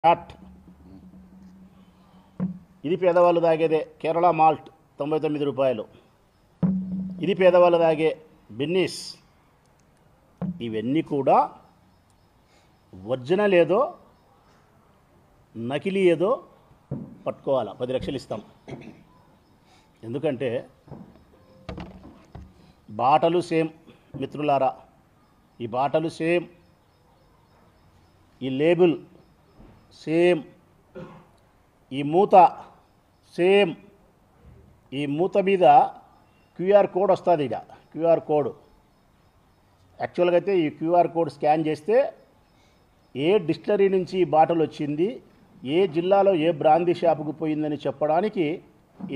Chat ఇది పేదవాళ్ళు తాగేదే Kerala malt 99 రూపాయలు. ఇది పేదవాళ్ళు తాగే బిన్నీస్. ఇవన్నీ కూడా ఒరిజినల్ ఏదో నకిలీ ఏదో పట్టుకోవాలా. 10 లక్షలు ఇస్తాం. ఎందుకంటే బాటలు సేమ్ మిత్రులారా, ఈ బాటలు సేమ్, ఈ లేబుల్ సేమ్, ఈ మూత సేమ్. ఈ మూత మీద క్యూఆర్ కోడ్ వస్తుంది. ఇక క్యూఆర్ కోడ్ యాక్చువల్గా అయితే ఈ క్యూఆర్ కోడ్ స్కాన్ చేస్తే ఏ డిస్టిలరీ నుంచి ఈ బాటిల్ వచ్చింది, ఏ జిల్లాలో ఏ బ్రాందీ షాపుకు పోయిందని చెప్పడానికి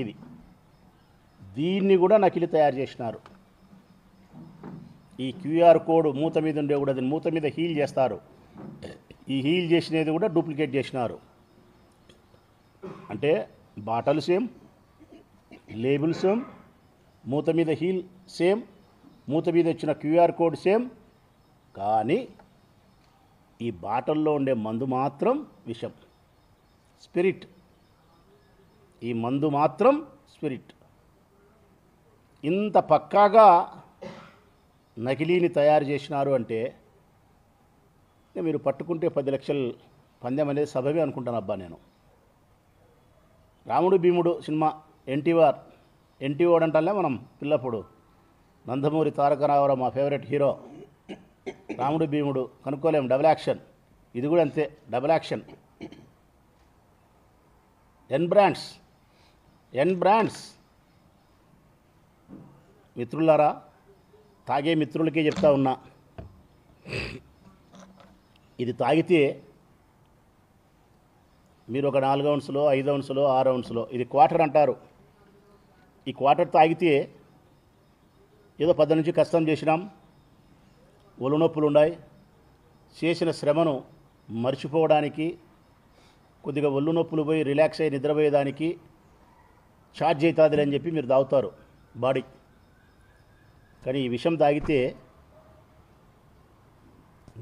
ఇది. దీన్ని కూడా నకిలీ తయారు చేసినారు. ఈ క్యూఆర్ కోడ్ మూత మీద ఉండే కూడా దీన్ని మూత మీద హీల్ చేస్తారు. ఈ హీల్ చేసినది కూడా డూప్లికేట్ చేసినారు. అంటే బాటలు సేమ్, లేబుల్ సేమ్, మూత మీద హీల్ సేమ్, మూత మీద వచ్చిన క్యూఆర్ కోడ్ సేమ్, కానీ ఈ బాటల్లో ఉండే మందు మాత్రం విషం, స్పిరిట్. ఈ మందు మాత్రం స్పిరిట్. ఇంత పక్కాగా నకిలీని తయారు చేసినారు అంటే మీరు పట్టుకుంటే 10 లక్షలు పందెం అనేది సబబే అనుకుంటాను అబ్బా నేను. రాముడు భీముడు సినిమా ఎన్టీఓడ్ అంటాలే మనం పిల్లప్పుడు. నందమూరి తారక రామారావు మా ఫేవరెట్ హీరో. రాముడు భీముడు కనుక్కోలేము, డబుల్ యాక్షన్. ఇది కూడా అంతే, డబుల్ యాక్షన్. ఎన్ బ్రాండ్స్ మిత్రులారా, తాగే మిత్రులకే చెప్తా ఉన్నా, ఇది తాగితే మీరు ఒక 4 ఔన్సులో 5 ఔన్సులో 6 ఔన్సులో, ఇది క్వార్టర్ అంటారు. ఈ క్వార్టర్ తాగితే ఏదో 10 నుంచి కష్టం చేసినాం, ఒళ్ళు నొప్పులు ఉన్నాయి, చేసిన శ్రమను మర్చిపోవడానికి, కొద్దిగా ఒళ్ళు నొప్పులు పోయి రిలాక్స్ అయ్యి నిద్రపోయేదానికి ఛార్జ్ అవుతుంది అని చెప్పి మీరు తాగుతారు బాడీ. కానీ ఈ విషం తాగితే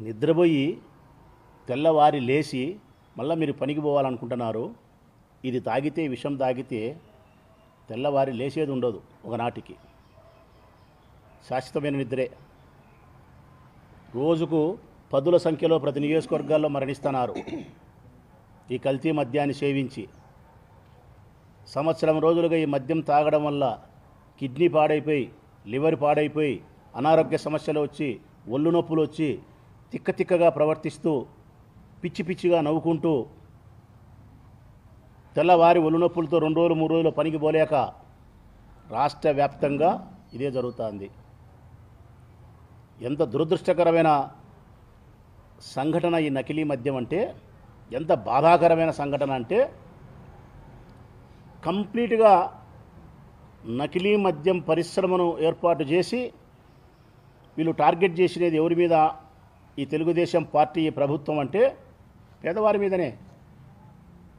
నిద్రపోయి తెల్లవారి లేచి మళ్ళీ మీరు పనికి పోవాలనుకుంటున్నారు. ఇది తాగితే, విషం తాగితే తెల్లవారి లేచేది ఉండదు ఒకనాటికి. శాశ్వతమైన నిద్రే. రోజుకు 10ల సంఖ్యలో ప్రతి నియోజకవర్గాల్లో మరణిస్తున్నారు ఈ కల్తీ మద్యాన్ని సేవించి. సంవత్సరం రోజులుగా ఈ మద్యం తాగడం వల్ల కిడ్నీ పాడైపోయి, లివర్ పాడైపోయి, అనారోగ్య సమస్యలు వచ్చి, ఒళ్ళు నొప్పులు వచ్చి, తిక్కగా ప్రవర్తిస్తూ, పిచ్చిగా నవ్వుకుంటూ, తెల్లవారి ఒళ్ళు నొప్పులతో 2 రోజులు 3 రోజులు పనికి పోలేక రాష్ట్ర వ్యాప్తంగా ఇదే జరుగుతుంది. ఎంత దురదృష్టకరమైన సంఘటన ఈ నకిలీ మద్యం అంటే, ఎంత బాధాకరమైన సంఘటన అంటే, కంప్లీట్గా నకిలీ మద్యం పరిశ్రమను ఏర్పాటు చేసి వీళ్ళు టార్గెట్ చేసినది ఎవరి మీద? ఈ తెలుగుదేశం పార్టీ ప్రభుత్వం అంటే పేదవారి మీదనే.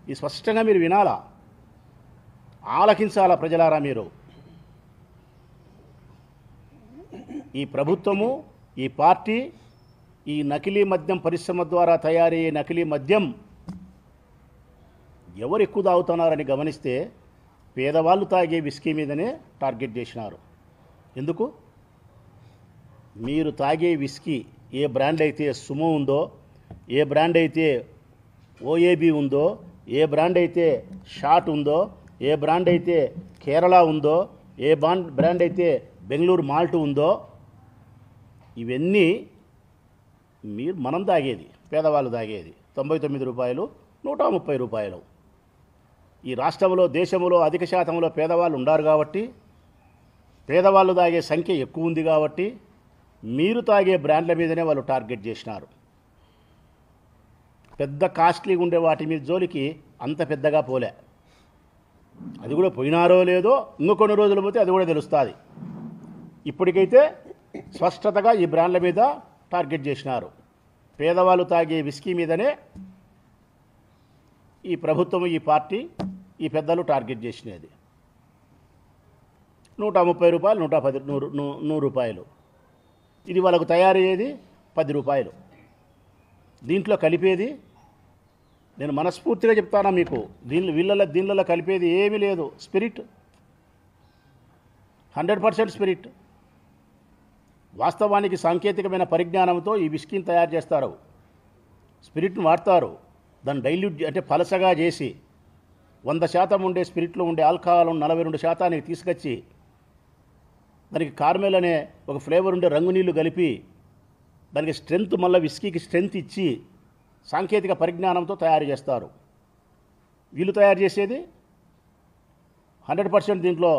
ఈ స్పష్టంగా మీరు వినాలా, ఆలకించాలా ప్రజలారా మీరు. ఈ ప్రభుత్వము, ఈ పార్టీ, ఈ నకిలీ మద్యం పరిశ్రమ ద్వారా తయారయ్యే నకిలీ మద్యం ఎవరు ఎక్కువ తాగుతున్నారని గమనిస్తే పేదవాళ్ళు తాగే విస్కీ మీదనే టార్గెట్ చేసినారు. ఎందుకు? మీరు తాగే విస్కీ ఏ బ్రాండ్ అయితే సుమో ఉందో, ఏ బ్రాండ్ అయితే ఓఏబి ఉందో, ఏ బ్రాండ్ అయితే షాట్ ఉందో, ఏ బ్రాండ్ అయితే కేరళ ఉందో, ఏ బ్రాండ్ అయితే బెంగళూరు మాల్ట్ ఉందో, ఇవన్నీ మనం తాగేది, పేదవాళ్ళు తాగేది 99 రూపాయలు, 130 రూపాయలు. ఈ రాష్ట్రంలో, దేశంలో అధిక శాతంలో పేదవాళ్ళు ఉన్నారు కాబట్టి, పేదవాళ్ళు తాగే సంఖ్య ఎక్కువ ఉంది కాబట్టి మీరు తాగే బ్రాండ్ల మీదనే వాళ్ళు టార్గెట్ చేసినారు. పెద్ద కాస్ట్లీగా ఉండే వాటి మీద జోలికి అంత పెద్దగా పోలే. అది కూడా పోయినారో లేదో ఇంకో కొన్ని రోజులు పోతే అది కూడా తెలుస్తుంది. ఇప్పటికైతే స్పష్టతగా ఈ బ్రాండ్ల మీద టార్గెట్ చేసినారు. పేదవాళ్ళు తాగే విస్కీ మీదనే ఈ ప్రభుత్వం, ఈ పార్టీ, ఈ పెద్దలు టార్గెట్ చేసినది. 130 రూపాయలు, 110, 100 రూపాయలు. ఇది వాళ్ళకు తయారయ్యేది 10 రూపాయలు. దీంట్లో కలిపేది నేను మనస్ఫూర్తిగా చెప్తానా మీకు, దీనిలో కలిపేది ఏమీ లేదు. Spirit 100% spirit. వాస్తవానికి సాంకేతికమైన పరిజ్ఞానంతో ఈ విస్కీని తయారు చేస్తారు. స్పిరిట్ను వాడతారు, దాన్ని డైల్యూట్ అంటే పలసగా చేసి 100% ఉండే స్పిరిట్లో ఉండే ఆల్కహాల్ 42% తీసుకొచ్చి దానికి కార్మెల్ అనే ఒక ఫ్లేవర్ ఉండే రంగు నీళ్లు కలిపి దానికి స్ట్రెంగ్త్, మళ్ళీ విస్కీకి స్ట్రెంగ్త్ ఇచ్చి సాంకేతిక పరిజ్ఞానంతో తయారు చేస్తారు. వీళ్ళు తయారు చేసేది 100% దీంట్లో